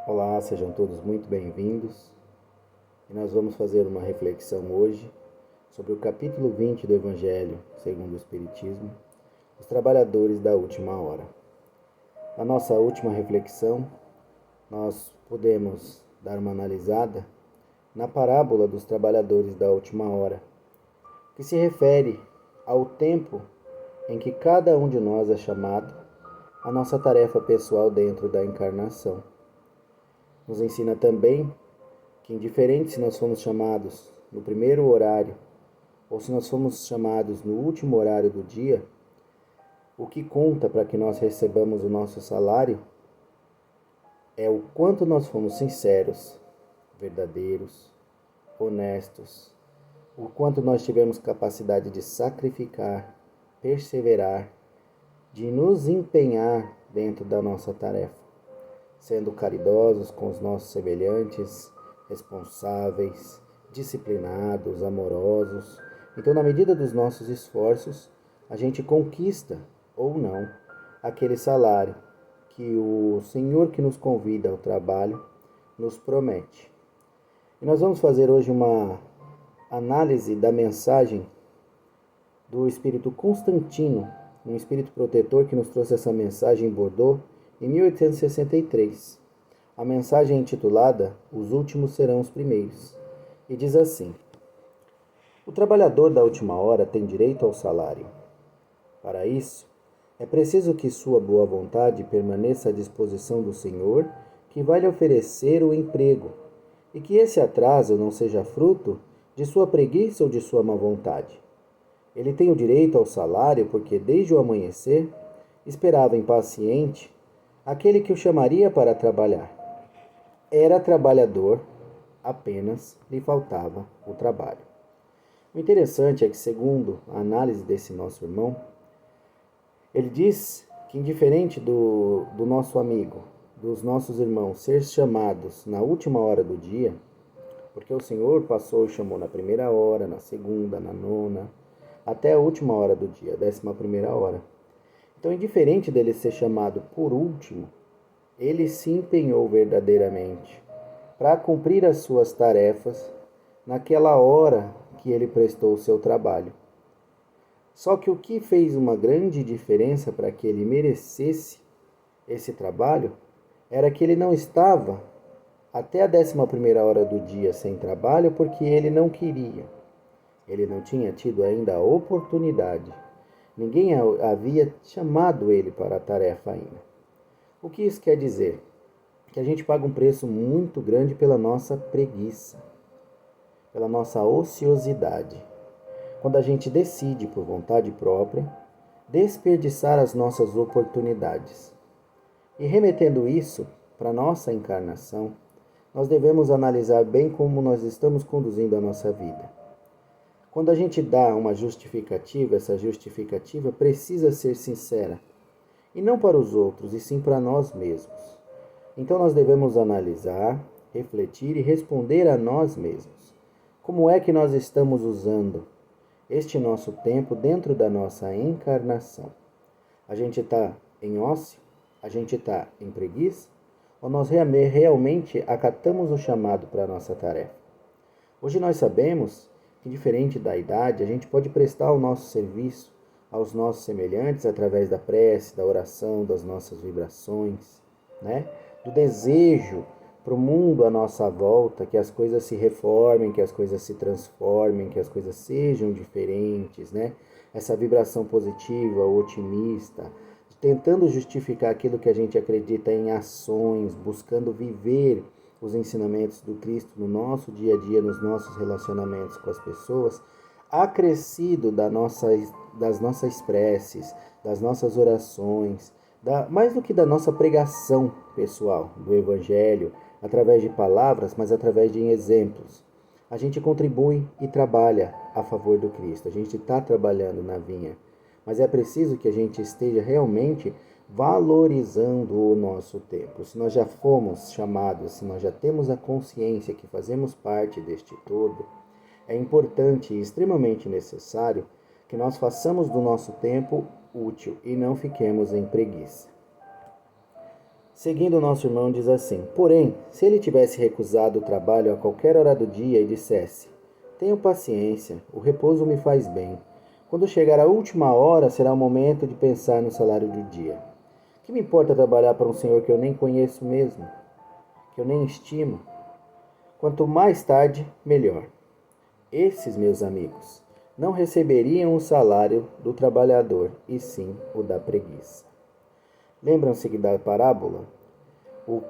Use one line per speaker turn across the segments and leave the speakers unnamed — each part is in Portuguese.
Olá, sejam todos muito bem-vindos. E nós vamos fazer uma reflexão hoje sobre o capítulo 20 do Evangelho, segundo o Espiritismo, os trabalhadores da última hora. Na nossa última reflexão, nós podemos dar uma analisada na parábola dos trabalhadores da última hora, que se refere ao tempo em que cada um de nós é chamado à nossa tarefa pessoal dentro da encarnação. Nos ensina também que, indiferente se nós fomos chamados no primeiro horário ou se nós fomos chamados no último horário do dia, o que conta para que nós recebamos o nosso salário é o quanto nós fomos sinceros, verdadeiros, honestos, o quanto nós tivemos capacidade de sacrificar, perseverar, de nos empenhar dentro da nossa tarefa, sendo caridosos com os nossos semelhantes, responsáveis, disciplinados, amorosos. Então, na medida dos nossos esforços, a gente conquista, ou não, aquele salário que o Senhor que nos convida ao trabalho nos promete. E nós vamos fazer hoje uma análise da mensagem do Espírito Constantino, um espírito protetor que nos trouxe essa mensagem em Bordeaux em 1863. A mensagem é intitulada Os Últimos Serão os Primeiros, e diz assim: O trabalhador da última hora tem direito ao salário. Para isso, é preciso que sua boa vontade permaneça à disposição do Senhor, que vai lhe oferecer o emprego, e que esse atraso não seja fruto de sua preguiça ou de sua má vontade. Ele tem o direito ao salário porque, desde o amanhecer, esperava impaciente aquele que o chamaria para trabalhar. Era trabalhador, apenas lhe faltava o trabalho. O interessante é que, segundo a análise desse nosso irmão, ele diz que, indiferente do nosso amigo, dos nossos irmãos, ser chamados na última hora do dia, porque o Senhor passou e chamou na primeira hora, na segunda, na nona, até a última hora do dia, a 11ª hora. Então, indiferente dele ser chamado por último, ele se empenhou verdadeiramente para cumprir as suas tarefas naquela hora que ele prestou o seu trabalho. Só que o que fez uma grande diferença para que ele merecesse esse trabalho era que ele não estava até a 11ª hora do dia sem trabalho porque ele não queria. Ele não tinha tido ainda a oportunidade. Ninguém havia chamado ele para a tarefa ainda. O que isso quer dizer? Que a gente paga um preço muito grande pela nossa preguiça, pela nossa ociosidade. Quando a gente decide, por vontade própria, desperdiçar as nossas oportunidades. E remetendo isso para a nossa encarnação, nós devemos analisar bem como nós estamos conduzindo a nossa vida. Quando a gente dá uma justificativa, essa justificativa precisa ser sincera. E não para os outros, e sim para nós mesmos. Então nós devemos analisar, refletir e responder a nós mesmos. Como é que nós estamos usando este nosso tempo dentro da nossa encarnação? A gente está em ócio? A gente está em preguiça? Ou nós realmente acatamos o chamado para a nossa tarefa? Hoje nós sabemos que, diferente da idade, a gente pode prestar o nosso serviço aos nossos semelhantes através da prece, da oração, das nossas vibrações, né? Do desejo para o mundo à nossa volta, que as coisas se reformem, que as coisas se transformem, que as coisas sejam diferentes, né? Essa vibração positiva, otimista, tentando justificar aquilo que a gente acredita em ações, buscando viver os ensinamentos do Cristo no nosso dia a dia, nos nossos relacionamentos com as pessoas, acrescido das nossas preces, das nossas orações, mais do que da nossa pregação pessoal do Evangelho, através de palavras, mas através de exemplos. A gente contribui e trabalha a favor do Cristo, a gente está trabalhando na vinha, mas é preciso que a gente esteja realmente valorizando o nosso tempo. Se nós já fomos chamados, se nós já temos a consciência que fazemos parte deste todo, é importante e extremamente necessário que nós façamos do nosso tempo útil e não fiquemos em preguiça. Seguindo o nosso irmão, diz assim: porém, se ele tivesse recusado o trabalho a qualquer hora do dia e dissesse: tenho paciência, o repouso me faz bem. Quando chegar a última hora, será o momento de pensar no salário do dia. Que me importa trabalhar para um senhor que eu nem conheço mesmo, que eu nem estimo? Quanto mais tarde, melhor. Esses, meus amigos, não receberiam o salário do trabalhador, e sim o da preguiça. Lembram-se da parábola? O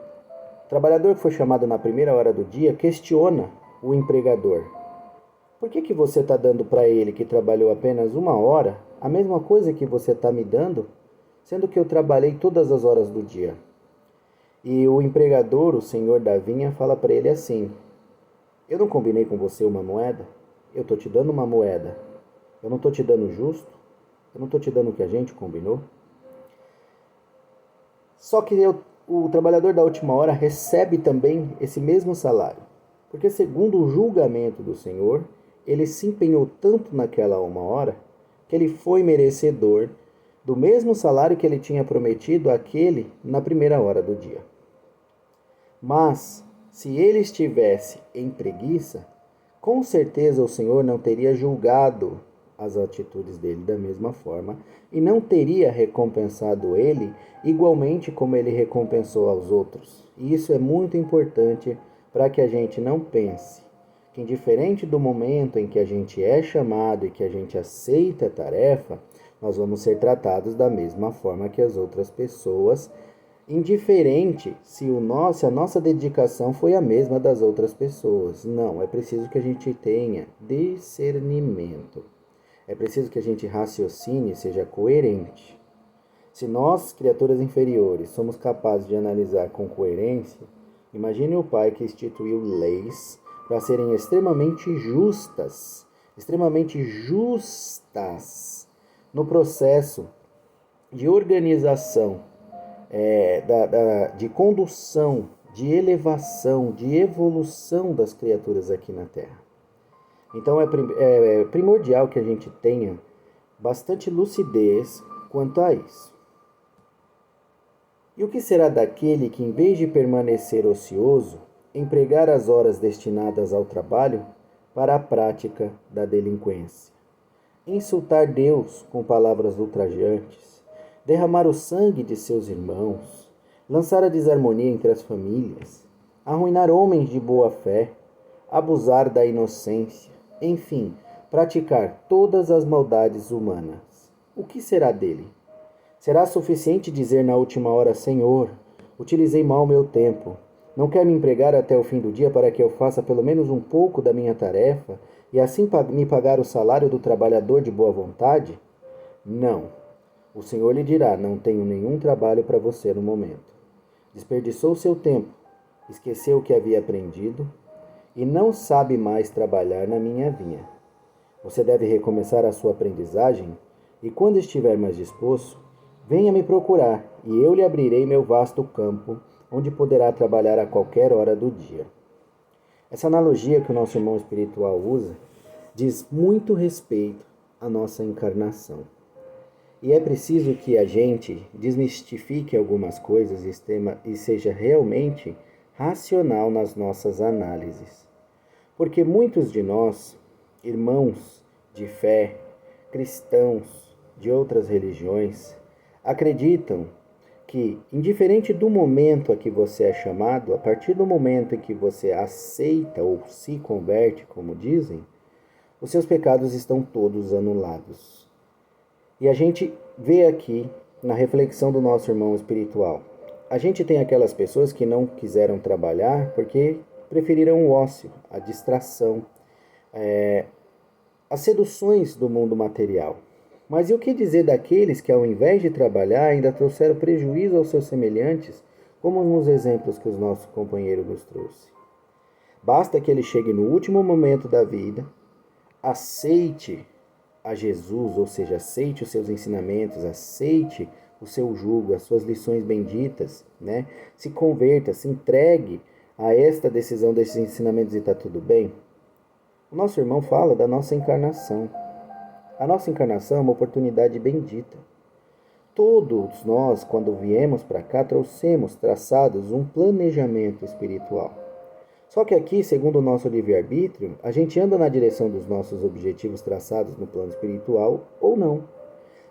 trabalhador que foi chamado na primeira hora do dia questiona o empregador. Por que você está dando para ele, que trabalhou apenas uma hora, a mesma coisa que você está me dando, sendo que eu trabalhei todas as horas do dia? E o empregador, o senhor da vinha, fala para ele assim: eu não combinei com você uma moeda? Eu estou te dando uma moeda. Eu não estou te dando justo? Eu não estou te dando o que a gente combinou? Só que o trabalhador da última hora recebe também esse mesmo salário. Porque segundo o julgamento do Senhor, ele se empenhou tanto naquela uma hora que ele foi merecedor do mesmo salário que ele tinha prometido àquele na primeira hora do dia. Mas, se ele estivesse em preguiça, com certeza o Senhor não teria julgado as atitudes dele da mesma forma e não teria recompensado ele igualmente como ele recompensou aos outros. E isso é muito importante para que a gente não pense que, indiferente do momento em que a gente é chamado e que a gente aceita a tarefa, nós vamos ser tratados da mesma forma que as outras pessoas, indiferente se a nossa dedicação foi a mesma das outras pessoas. Não, é preciso que a gente tenha discernimento. É preciso que a gente raciocine e seja coerente. Se nós, criaturas inferiores, somos capazes de analisar com coerência, imagine o Pai que instituiu leis para serem extremamente justas no processo de organização, de condução, de elevação, de evolução das criaturas aqui na Terra. Então é primordial que a gente tenha bastante lucidez quanto a isso. E o que será daquele que, em vez de permanecer ocioso, empregar as horas destinadas ao trabalho para a prática da delinquência? Insultar Deus com palavras ultrajantes, derramar o sangue de seus irmãos, lançar a desarmonia entre as famílias, arruinar homens de boa fé, abusar da inocência, enfim, praticar todas as maldades humanas. O que será dele? Será suficiente dizer na última hora: Senhor, utilizei mal meu tempo. Não quer me empregar até o fim do dia para que eu faça pelo menos um pouco da minha tarefa e assim me pagar o salário do trabalhador de boa vontade? Não. O Senhor lhe dirá: não tenho nenhum trabalho para você no momento. Desperdiçou seu tempo, esqueceu o que havia aprendido e não sabe mais trabalhar na minha vinha. Você deve recomeçar a sua aprendizagem e, quando estiver mais disposto, venha me procurar e eu lhe abrirei meu vasto campo, onde poderá trabalhar a qualquer hora do dia. Essa analogia que o nosso irmão espiritual usa diz muito respeito à nossa encarnação. E é preciso que a gente desmistifique algumas coisas e seja realmente racional nas nossas análises. Porque muitos de nós, irmãos de fé, cristãos de outras religiões, acreditam que, indiferente do momento a que você é chamado, a partir do momento em que você aceita ou se converte, como dizem, os seus pecados estão todos anulados. E a gente vê aqui, na reflexão do nosso irmão espiritual, a gente tem aquelas pessoas que não quiseram trabalhar porque preferiram o ócio, a distração, as seduções do mundo material. Mas e o que dizer daqueles que, ao invés de trabalhar, ainda trouxeram prejuízo aos seus semelhantes, como nos exemplos que o nosso companheiro nos trouxe? Basta que ele chegue no último momento da vida, aceite a Jesus, ou seja, aceite os seus ensinamentos, aceite o seu jugo, as suas lições benditas, né? Se converta, se entregue a esta decisão desses ensinamentos e está tudo bem. O nosso irmão fala da nossa encarnação. A nossa encarnação é uma oportunidade bendita. Todos nós, quando viemos para cá, trouxemos traçados um planejamento espiritual. Só que aqui, segundo o nosso livre-arbítrio, a gente anda na direção dos nossos objetivos traçados no plano espiritual ou não.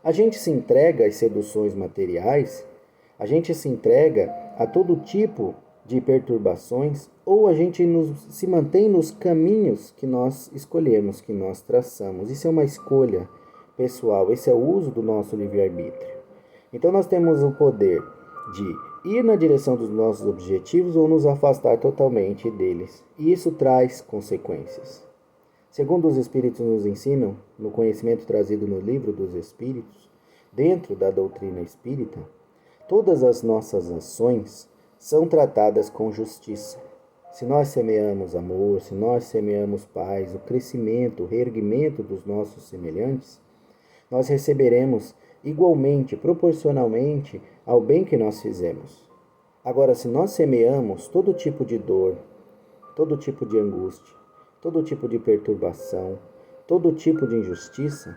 A gente se entrega às seduções materiais, a gente se entrega a todo tipo de perturbações, ou a gente se mantém nos caminhos que nós escolhemos, que nós traçamos. Isso é uma escolha pessoal, esse é o uso do nosso livre-arbítrio. Então nós temos o poder de ir na direção dos nossos objetivos ou nos afastar totalmente deles. E isso traz consequências. Segundo os Espíritos nos ensinam, no conhecimento trazido no Livro dos Espíritos, dentro da doutrina espírita, todas as nossas ações são tratadas com justiça. Se nós semeamos amor, se nós semeamos paz, o crescimento, o reerguimento dos nossos semelhantes, nós receberemos igualmente, proporcionalmente ao bem que nós fizemos. Agora, se nós semeamos todo tipo de dor, todo tipo de angústia, todo tipo de perturbação, todo tipo de injustiça,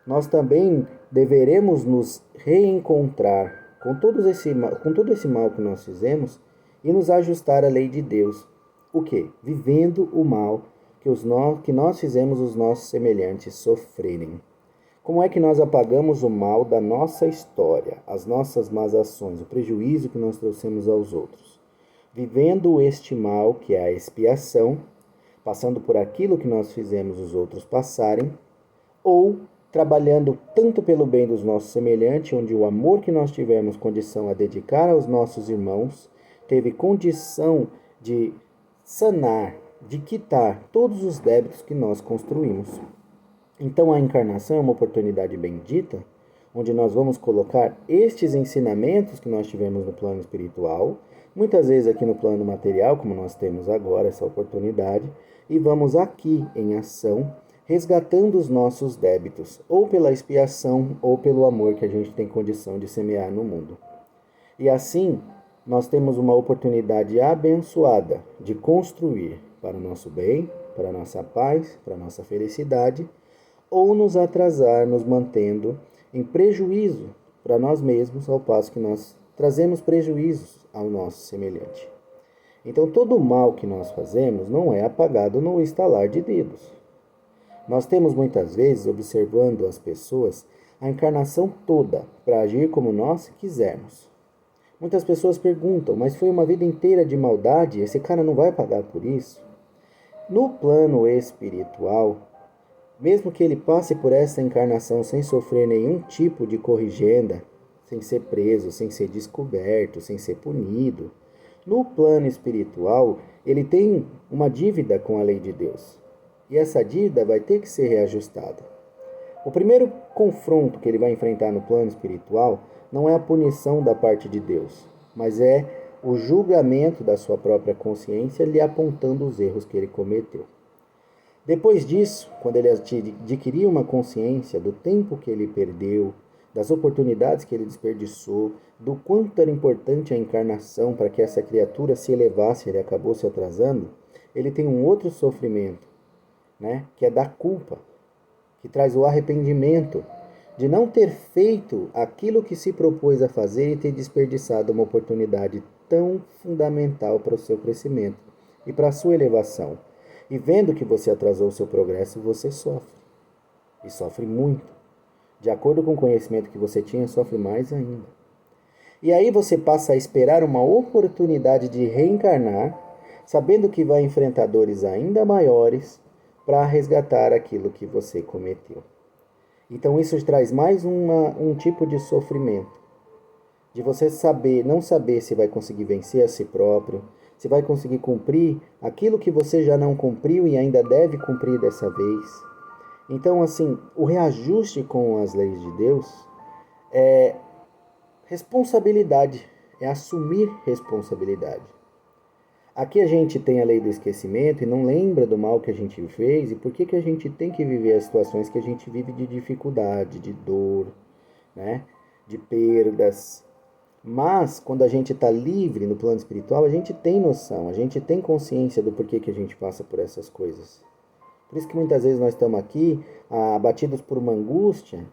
nós também deveremos nos reencontrar com todo esse mal que nós fizemos e nos ajustar à lei de Deus. O quê? Vivendo o mal que nós fizemos os nossos semelhantes sofrerem. Como é que nós apagamos o mal da nossa história, as nossas más ações, o prejuízo que nós trouxemos aos outros? Vivendo este mal, que é a expiação, passando por aquilo que nós fizemos os outros passarem, ou trabalhando tanto pelo bem dos nossos semelhantes, onde o amor que nós tivemos condição a dedicar aos nossos irmãos, teve condição de sanar, de quitar todos os débitos que nós construímos. Então a encarnação é uma oportunidade bendita, onde nós vamos colocar estes ensinamentos que nós tivemos no plano espiritual, muitas vezes aqui no plano material, como nós temos agora essa oportunidade, e vamos aqui em ação, resgatando os nossos débitos, ou pela expiação, ou pelo amor que a gente tem condição de semear no mundo. E assim, nós temos uma oportunidade abençoada de construir para o nosso bem, para a nossa paz, para a nossa felicidade, ou nos atrasar, nos mantendo em prejuízo para nós mesmos, ao passo que nós trazemos prejuízos ao nosso semelhante. Então, todo o mal que nós fazemos não é apagado no estalar de dedos. Nós temos muitas vezes, observando as pessoas, a encarnação toda para agir como nós quisermos. Muitas pessoas perguntam, mas foi uma vida inteira de maldade, esse cara não vai pagar por isso? No plano espiritual, mesmo que ele passe por essa encarnação sem sofrer nenhum tipo de corrigenda, sem ser preso, sem ser descoberto, sem ser punido, no plano espiritual, ele tem uma dívida com a lei de Deus. E essa dívida vai ter que ser reajustada. O primeiro confronto que ele vai enfrentar no plano espiritual não é a punição da parte de Deus, mas é o julgamento da sua própria consciência lhe apontando os erros que ele cometeu. Depois disso, quando ele adquirir uma consciência do tempo que ele perdeu, das oportunidades que ele desperdiçou, do quanto era importante a encarnação para que essa criatura se elevasse, ele acabou se atrasando, ele tem um outro sofrimento, que é da culpa, que traz o arrependimento de não ter feito aquilo que se propôs a fazer e ter desperdiçado uma oportunidade tão fundamental para o seu crescimento e para a sua elevação. E vendo que você atrasou o seu progresso, você sofre. E sofre muito. De acordo com o conhecimento que você tinha, sofre mais ainda. E aí você passa a esperar uma oportunidade de reencarnar, sabendo que vai enfrentar dores ainda maiores para resgatar aquilo que você cometeu. Então isso traz mais um tipo de sofrimento. De você não saber se vai conseguir vencer a si próprio, se vai conseguir cumprir aquilo que você já não cumpriu e ainda deve cumprir dessa vez. Então, assim, o reajuste com as leis de Deus é responsabilidade, é assumir responsabilidade. Aqui a gente tem a lei do esquecimento e não lembra do mal que a gente fez e por que a gente tem que viver as situações que a gente vive de dificuldade, de dor, de perdas. Mas, quando a gente está livre no plano espiritual, a gente tem noção, a gente tem consciência do porquê que a gente passa por essas coisas. Por isso que muitas vezes nós estamos aqui abatidos por uma angústia,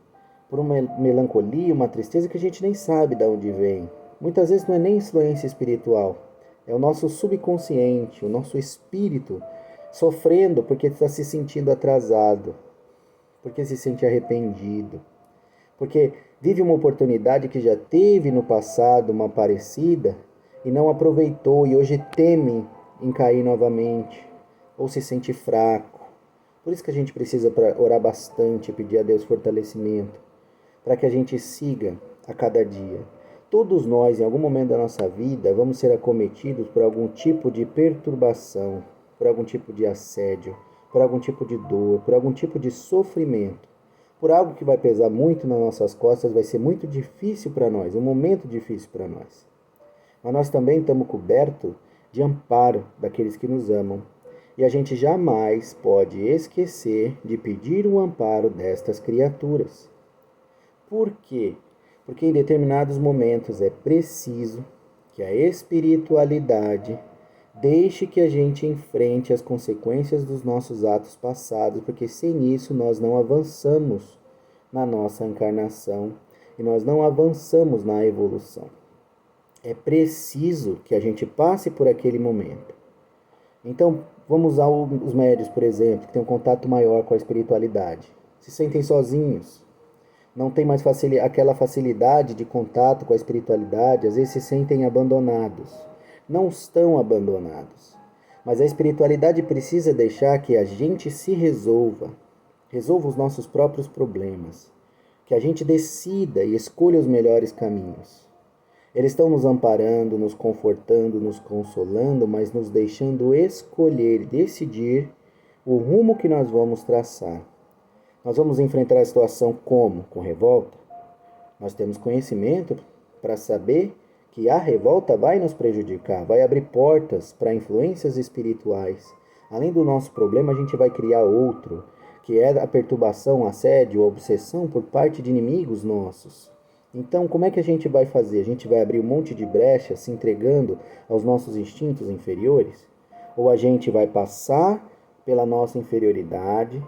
por uma melancolia, uma tristeza que a gente nem sabe de onde vem. Muitas vezes não é nem influência espiritual, é o nosso subconsciente, o nosso espírito sofrendo porque está se sentindo atrasado, porque se sente arrependido, porque vive uma oportunidade que já teve no passado, uma parecida, e não aproveitou e hoje teme em cair novamente, ou se sente fraco. Por isso que a gente precisa orar bastante, pedir a Deus fortalecimento, para que a gente siga a cada dia. Todos nós, em algum momento da nossa vida, vamos ser acometidos por algum tipo de perturbação, por algum tipo de assédio, por algum tipo de dor, por algum tipo de sofrimento, por algo que vai pesar muito nas nossas costas, vai ser muito difícil para nós, um momento difícil para nós. Mas nós também estamos cobertos de amparo daqueles que nos amam. E a gente jamais pode esquecer de pedir o amparo destas criaturas. Por quê? Porque em determinados momentos é preciso que a espiritualidade deixe que a gente enfrente as consequências dos nossos atos passados, porque sem isso nós não avançamos na nossa encarnação e nós não avançamos na evolução. É preciso que a gente passe por aquele momento. Então, vamos usar os médios, por exemplo, que têm um contato maior com a espiritualidade. Se sentem sozinhos, não tem mais aquela facilidade de contato com a espiritualidade, às vezes se sentem abandonados. Não estão abandonados, mas a espiritualidade precisa deixar que a gente se resolva os nossos próprios problemas, que a gente decida e escolha os melhores caminhos. Eles estão nos amparando, nos confortando, nos consolando, mas nos deixando escolher e decidir o rumo que nós vamos traçar. Nós vamos enfrentar a situação como? Com revolta? Nós temos conhecimento para saber que a revolta vai nos prejudicar, vai abrir portas para influências espirituais. Além do nosso problema, a gente vai criar outro, que é a perturbação, o assédio, a obsessão por parte de inimigos nossos. Então, como é que a gente vai fazer? A gente vai abrir um monte de brechas, se entregando aos nossos instintos inferiores? Ou a gente vai passar pela nossa inferioridade,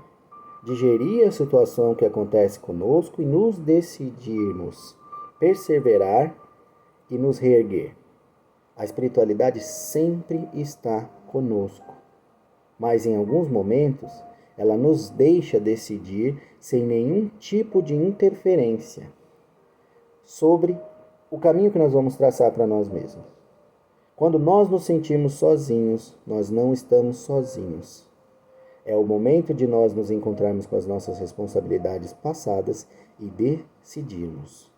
digerir a situação que acontece conosco e nos decidirmos perseverar e nos reerguer? A espiritualidade sempre está conosco, mas em alguns momentos ela nos deixa decidir sem nenhum tipo de interferência sobre o caminho que nós vamos traçar para nós mesmos. Quando nós nos sentimos sozinhos, nós não estamos sozinhos. É o momento de nós nos encontrarmos com as nossas responsabilidades passadas e decidirmos.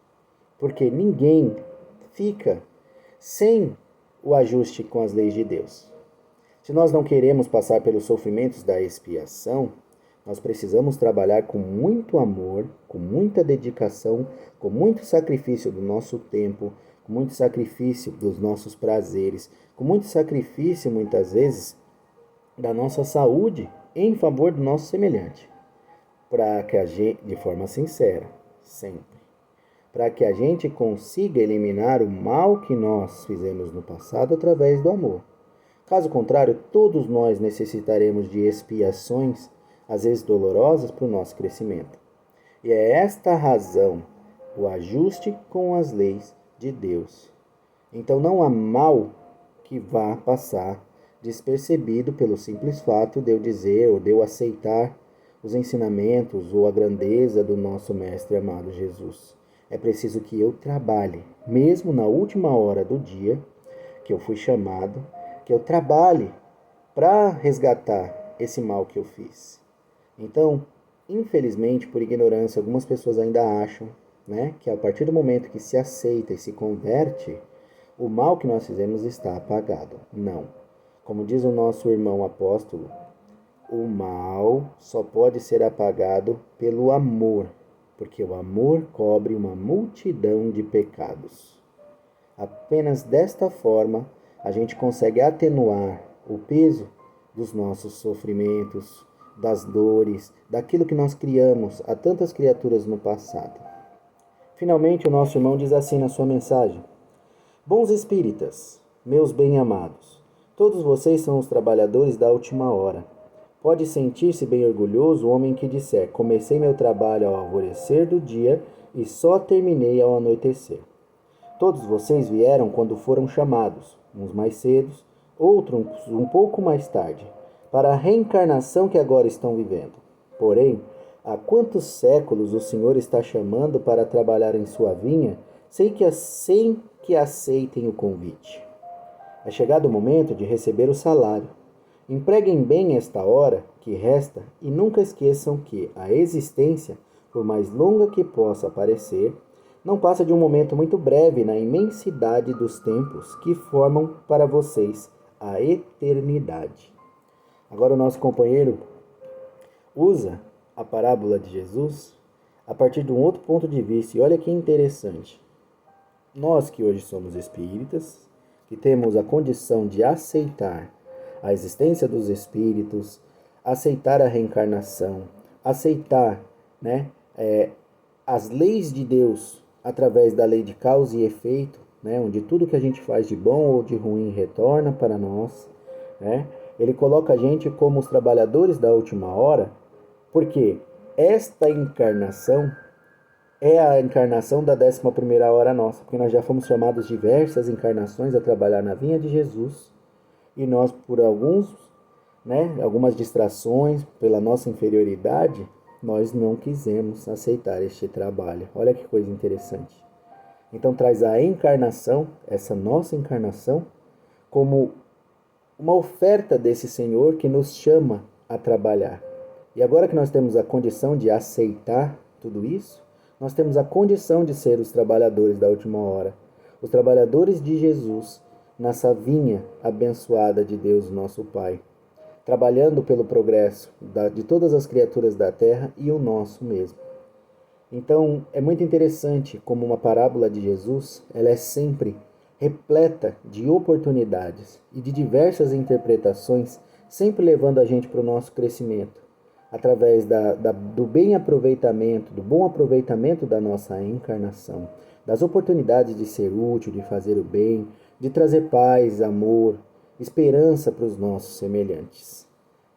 Porque ninguém fica sem o ajuste com as leis de Deus. Se nós não queremos passar pelos sofrimentos da expiação, nós precisamos trabalhar com muito amor, com muita dedicação, com muito sacrifício do nosso tempo, com muito sacrifício dos nossos prazeres, com muito sacrifício, muitas vezes, da nossa saúde em favor do nosso semelhante. Para que a gente, de forma sincera, sempre, para que a gente consiga eliminar o mal que nós fizemos no passado através do amor. Caso contrário, todos nós necessitaremos de expiações, às vezes dolorosas, para o nosso crescimento. E é esta a razão, o ajuste com as leis de Deus. Então não há mal que vá passar despercebido pelo simples fato de eu dizer ou de eu aceitar os ensinamentos ou a grandeza do nosso Mestre amado Jesus. É preciso que eu trabalhe, mesmo na última hora do dia que eu fui chamado, que eu trabalhe para resgatar esse mal que eu fiz. Então, infelizmente, por ignorância, algumas pessoas ainda acham, que a partir do momento que se aceita e se converte, o mal que nós fizemos está apagado. Não. Como diz o nosso irmão apóstolo, o mal só pode ser apagado pelo amor, porque o amor cobre uma multidão de pecados. Apenas desta forma, a gente consegue atenuar o peso dos nossos sofrimentos, das dores, daquilo que nós criamos a tantas criaturas no passado. Finalmente, o nosso irmão diz assim na sua mensagem: Bons espíritas, meus bem-amados, todos vocês são os trabalhadores da última hora. Pode sentir-se bem orgulhoso o homem que disser: comecei meu trabalho ao alvorecer do dia e só terminei ao anoitecer. Todos vocês vieram quando foram chamados, uns mais cedo, outros um pouco mais tarde, para a reencarnação que agora estão vivendo. Porém, há quantos séculos o Senhor está chamando para trabalhar em sua vinha, sem que aceitem o convite? É chegado o momento de receber o salário. Empreguem bem esta hora que resta e nunca esqueçam que a existência, por mais longa que possa parecer, não passa de um momento muito breve na imensidade dos tempos que formam para vocês a eternidade. Agora o nosso companheiro usa a parábola de Jesus a partir de um outro ponto de vista. E olha que interessante. Nós que hoje somos espíritas, que temos a condição de aceitar a existência dos espíritos, aceitar a reencarnação, aceitar, as leis de Deus através da lei de causa e efeito, onde tudo que a gente faz de bom ou de ruim retorna para nós, Ele coloca a gente como os trabalhadores da última hora, porque esta encarnação é a encarnação da 11ª hora nossa, porque nós já fomos chamados diversas encarnações a trabalhar na vinha de Jesus, e nós, por algumas distrações, pela nossa inferioridade, nós não quisemos aceitar este trabalho. Olha que coisa interessante. Então traz a encarnação, essa nossa encarnação, como uma oferta desse Senhor que nos chama a trabalhar. E agora que nós temos a condição de aceitar tudo isso, nós temos a condição de ser os trabalhadores da última hora, os trabalhadores de Jesus, nessa vinha abençoada de Deus, nosso Pai, trabalhando pelo progresso de todas as criaturas da terra e o nosso mesmo. Então, é muito interessante como uma parábola de Jesus, ela é sempre repleta de oportunidades e de diversas interpretações, sempre levando a gente para o nosso crescimento, através do bom aproveitamento da nossa encarnação, das oportunidades de ser útil, de fazer o bem, de trazer paz, amor, esperança para os nossos semelhantes.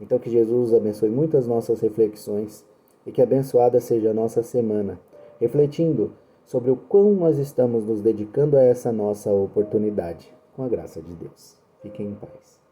Então que Jesus abençoe muito as nossas reflexões e que abençoada seja a nossa semana, refletindo sobre o quão nós estamos nos dedicando a essa nossa oportunidade, com a graça de Deus. Fiquem em paz.